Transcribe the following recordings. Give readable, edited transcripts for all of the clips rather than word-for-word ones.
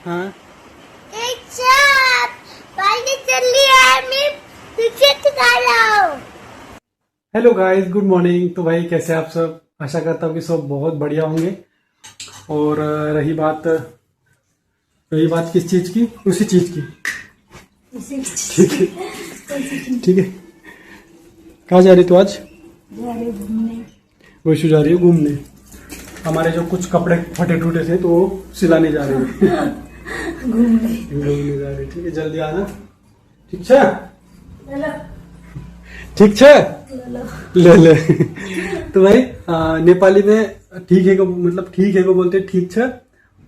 हाँ hello guys, good morning. तो भाई कैसे आप सब? आशा करता हूँ कि सब बहुत बढ़िया होंगे। और रही बात किस चीज की? उसी चीज की। ठीक है ठीक है। कहाँ जा रही तू आज? वैशु जा रही है घूमने। हमारे जो कुछ कपड़े फटे टूटे थे तो वो सिलाने जा रहे हैं। घूमने जा रहे। ठीक है, जल्दी आना। ठीक है ठीक है, ले तो भाई नेपाली में ठीक है को मतलब ठीक है को बोलते हैं ठीक है,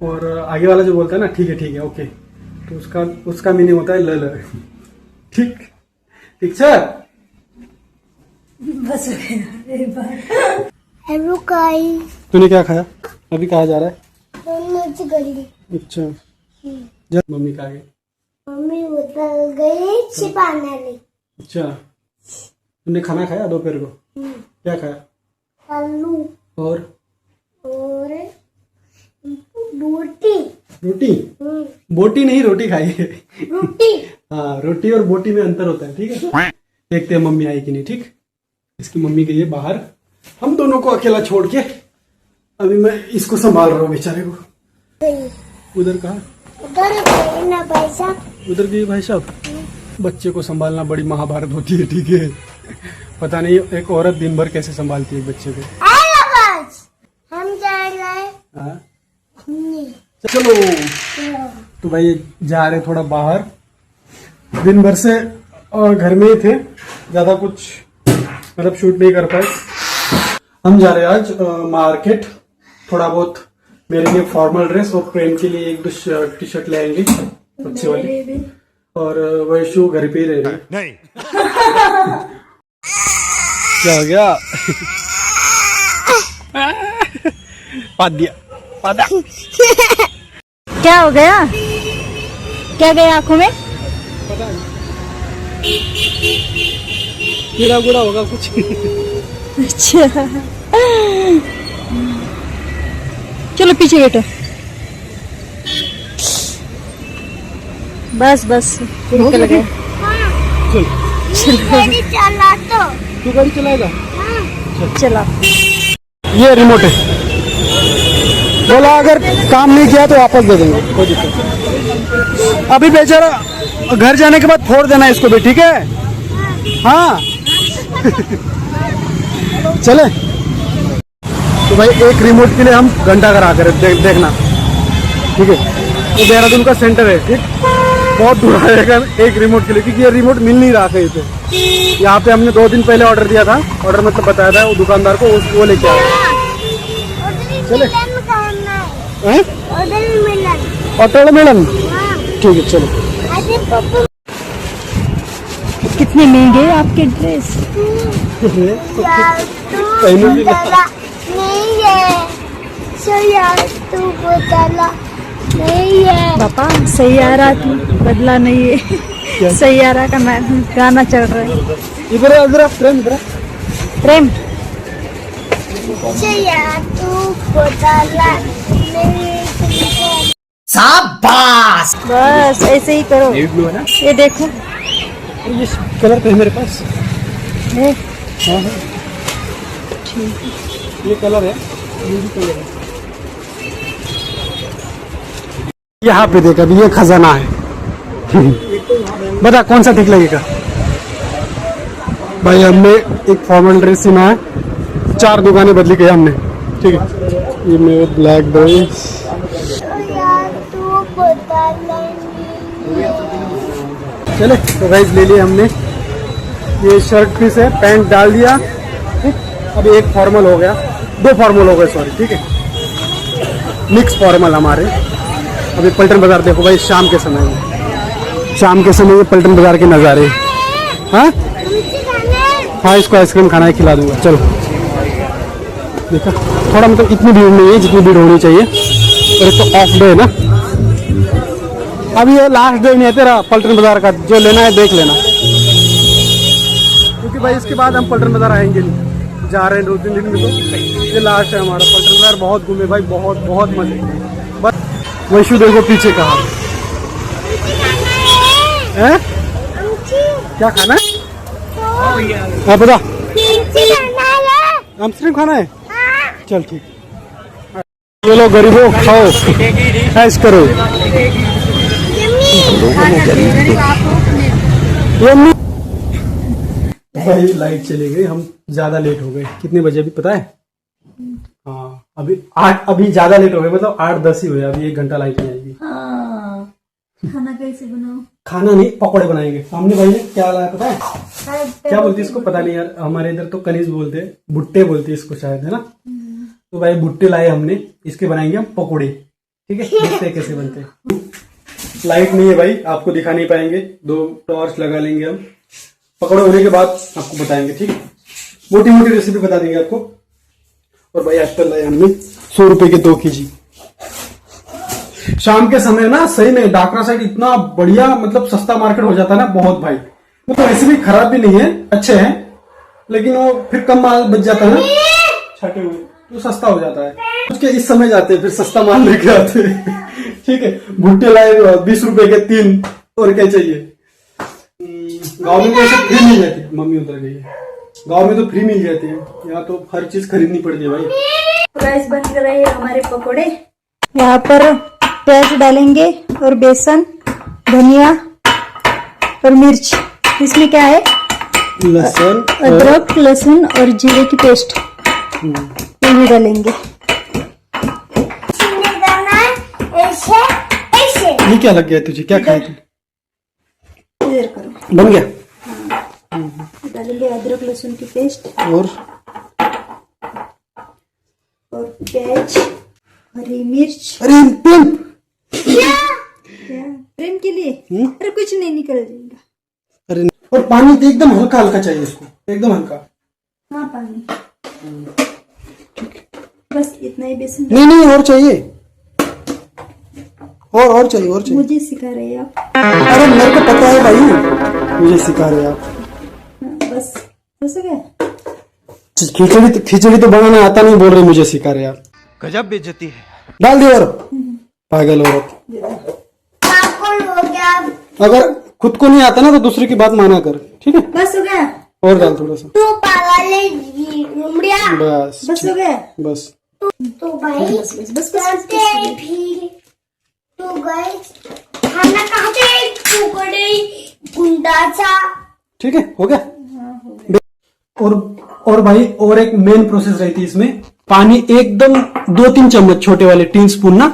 और आगे वाला जो बोलता है ना ठीक है ओके, तो उसका मीनिंग होता है ल ठीक ठीक है। बस एक बार। हेलो गाइस, तूने क्या खाया? अभी कहाँ जा रहा है? अच्छा, मम्मी कहाँ गई? मम्मी उधर गई छिपाने ली। अच्छा, तुमने खाना खाया दोपहर को? क्या खाया? आलू और रोटी। रोटी? बोटी नहीं, रोटी खाई है। रोटी हाँ, रोटी और बोटी में अंतर होता है। ठीक है, देखते हैं मम्मी आई कि नहीं। ठीक, इसकी मम्मी गई है बाहर, हम दोनों को अकेला छोड़ के। अभी मैं इसको संभाल रहा हूँ बेचारे को। उधर कहा? उधर गई ना भाई साहब। उधर गई भाई साहब। बच्चे को संभालना बड़ी महाभारत होती है। ठीक है, पता नहीं एक औरत दिन भर कैसे संभालती है बच्चे को। हम जा रहे हाँ? घूमने। चलो तो भाई जा रहे थोड़ा बाहर, दिन भर से घर में ही थे, ज्यादा कुछ मतलब शूट नहीं कर पाए। हम जा रहे हैं आज मार्केट, थोड़ा बहुत मेरे लिए फॉर्मल ड्रेस और प्रेम के लिए एक दो टी शर्ट ले आएंगे अच्छी वाली। और वैशु घर पे ही रह रहे। नहीं क्या हो गया? पादा क्या हो गया? क्या गया आंखों में? पता नहीं, कीड़ा गुड़ा होगा कुछ। अच्छा, चलो पीछे बैठो। बस निकल गए। चल गाड़ी चला तो। तू गाड़ी चलाएगा? चला। ये रिमोट है, बोला अगर काम नहीं किया तो वापस दे देंगे, कोई दिक्कत नहीं। अभी बेचारा घर जाने के बाद फोड़ देना इसको भी, ठीक है? हाँ चले तो भाई एक रिमोट के लिए हम घंटा करा कर देखना। ठीक है, ये देहरादून का सेंटर है। ठीक, बहुत दूर आएगा एक रिमोट के लिए, क्योंकि ये रिमोट मिल नहीं रहा कहीं पे। यहाँ पे हमने 2 दिन पहले ऑर्डर दिया था, ऑर्डर मतलब बताया था वो दुकानदार को, वो लेके आया। चले ऑटो मिलन। ठीक है चलो। कितने महंगे हैं आपके ड्रेस? नहीं है पापा, सैयारा बदला नहीं है। सैयारा का गाना चल रहा है। इधर प्रेम, इधर प्रेम। शाबाश, बस ऐसे ही करो। नेवी ब्लू है ना? ये देखो, ये कलर तो है मेरे पास। है हाँ ठीक, ये कलर है, ये भी कलर है। यहाँ पे देख, अभी ये खजाना है। बता कौन सा ठीक लगेगा? भाई हमने एक फॉर्मल ड्रेस सिना है, 4 दुकानें बदली गई हमने। ठीक है, ये मेरे ब्लैक ड्रेस। चले तो गाइस ले लिए हमने। ये शर्ट पीस है, पैंट डाल दिया। ठीक, अभी एक फॉर्मल हो गया, 2 फॉर्मल हो गए, सॉरी। ठीक है, मिक्स फॉर्मल हमारे। अभी पलटन बाजार देखो भाई, शाम के समय ये पलटन बाजार के नज़ारे। हाँ हाँ, इसको आइसक्रीम खाना है, खिला दूंगा। चलो देखा, थोड़ा मतलब इतनी भीड़ नहीं है जितनी भीड़ होनी चाहिए, और एक तो ऑफ डे है ना। अभी ये लास्ट डे नहीं है तेरा पलटन बाजार का, जो लेना है देख लेना, क्योंकि भाई इसके बाद हम पलटन बाजार आएंगे नहीं, जा रहे हैं 2-3 दिन में। तो ये लास्ट है हमारा पलटन बाजार। बहुत घूमे भाई, बहुत मजे। बस वैशु देखो पीछे कहा है। क्या खाना है? हाँ बता। आइसक्रीम खाना है? चल ठीक। ये लो गरीबों खाओ, ऐश करो। भाई लाइट चली गई, हम ज्यादा लेट हो गए। कितने बजे अभी पता है? हाँ अभी ज्यादा लेट हो गए, मतलब 8-10 ही हुए। अभी 1 घंटा लाइट नहीं आएगी। खाना कैसे बनाओ? खाना नहीं, पकौड़े बनाएंगे। हमने भाई क्या लाया पता है? क्या बोलते हैं इसको पता नहीं यार, हमारे इधर तो कनीज बोलते हैं, भुट्टे बोलते हैं इसको शायद, है ना? तो भाई भुट्टे लाए हमने, इसके बनाएंगे हम पकौड़े। ठीक है, देखते हैं कैसे बनते हैं। लाइट नहीं है भाई, आपको दिखा नहीं पाएंगे। 2 टॉर्च लगा लेंगे हम। पकौड़े होने के बाद आपको बताएंगे, ठीक है? मोटी मोटी रेसिपी बता देंगे आपको। और भाई एप्पल लाए हमने 100 रुपए के 2 kg। शाम के समय ना सही में डाकरा साइड इतना बढ़िया, मतलब सस्ता मार्केट हो जाता है ना बहुत भाई। वो तो ऐसे भी खराब भी नहीं है, अच्छे हैं, लेकिन वो फिर कम माल बच जाता है ना छठे हुए, तो सस्ता हो जाता है। उसके इस समय जाते हैं, फिर सस्ता माल लेके आते हैं। ठीक है, भुट्टे लाए 20 रुपए के 3। और क्या चाहिए? गाँव में तो ऐसे फ्री मिल जाती है। मम्मी उधर गई है। गाँव में तो फ्री मिल जाती है, यहाँ तो हर चीज खरीदनी पड़ती है भाई। राइस बन रहे हैं हमारे पकोड़े। यहाँ पर प्याज डालेंगे और बेसन, धनिया और मिर्च। इसमें क्या है? लहसुन, अदरक, लहसुन और जीरे की पेस्ट ये भी डालेंगे। ये क्या लग गया तुझे? क्या खाया तू? इधर करो। बन गया। डालेंगे अदरक लहसुन की पेस्ट और प्याज, हरी मिर्च। अरे प्रेम, क्या प्रेम के लिए? अरे कुछ नहीं, निकल जाएगा। अरे और पानी तो एकदम हल्का हल्का चाहिए इसको, एकदम हल्का। हाँ पानी बस इतना ही। बेसन नहीं और चाहिए, और चाहिए। मुझे सिखा रहे हैं आप? अरे मेरे को पता है भाई, मुझे सिखा रहे हैं आप। बस हो गया। खिचड़ी तो बनाना आता नहीं, बोल रहे मुझे सिखा रहे आप। गजब बेइज्जती है। डाल दे और पागल औरत। हो गया। अगर खुद को नहीं आता ना तो दूसरे की बात माना कर, ठीक है? बस हो गया। और डाल थोड़ा सा। तू पागल है लुमड़िया। बस हो गया। बस। तो भाई बस चलते भी तो गए खाना खाते टुकड़े गुंडा सा। ठीक है, हो गया। और भाई और एक मेन प्रोसेस रहती है इसमें। पानी एकदम 2-3 चम्मच छोटे वाले, टीन स्पून ना,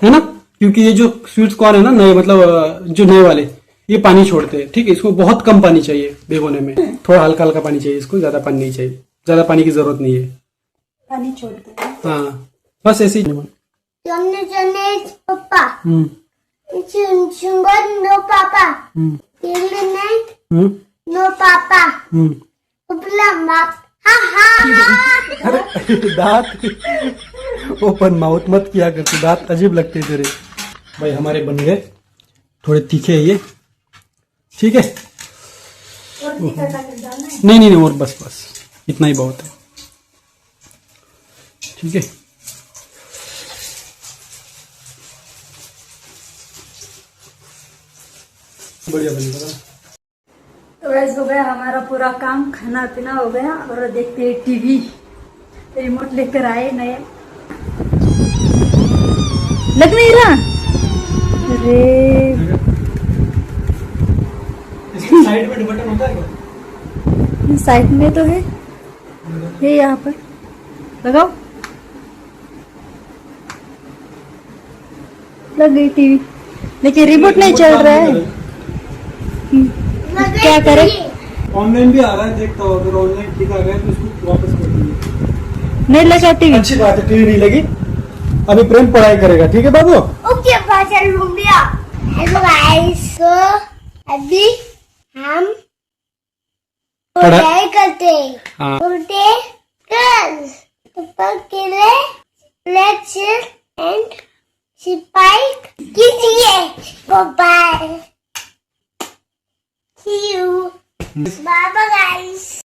है ना? क्योंकि ये जो स्वीट्स कॉर्न है ना, नए मतलब जो नए वाले, ये पानी छोड़ते हैं। ठीक है, इसको बहुत कम पानी चाहिए भिगोने में, थोड़ा हल्का हल्का पानी चाहिए इसको, ज्यादा पानी नहीं चाहिए, ज्यादा पानी की जरूरत नहीं है। पानी छोड़ते हैं। हाँ बस ऐसे ही। चने पापा नो पापा नो पापा अरे दांत ओपन माउथ मत किया करते, दांत अजीब लगते तेरे। भाई हमारे बन गए, थोड़े तीखे है ये, ठीक है? नहीं और बस इतना ही बहुत है, ठीक है? बढ़िया बन गया। तो वैसे हो गया हमारा पूरा काम, खाना पीना हो गया और देखते हैं टीवी। रिमोट लेकर आए नया, लग नहीं रहा। अरे इसमें साइड में बटन होता है क्या? साइड में तो है, ये यहाँ पर लगाओ। लग गई टीवी, लेकिन रिमोट नहीं चल रहा है। क्या करें? ऑनलाइन भी आ रहा है, देखता हूँ। अगर ऑनलाइन ठीक आ गया तो इसको वापस कर दीजिए। नहीं लगा टीवी। अच्छी बात है, टीवी नहीं लगी। अभी प्रेम पढ़ाई करेगा, ठीक है बाबू? ओके बाजा लुमड़िया। हेलो गाइस, तो अभी हम पढ़ाई करते हैं। हाँ। उल्टे कर ऊपर के लिए लेट्स एंड सिपाही कीजिए। Bye bye, see you, bye bye.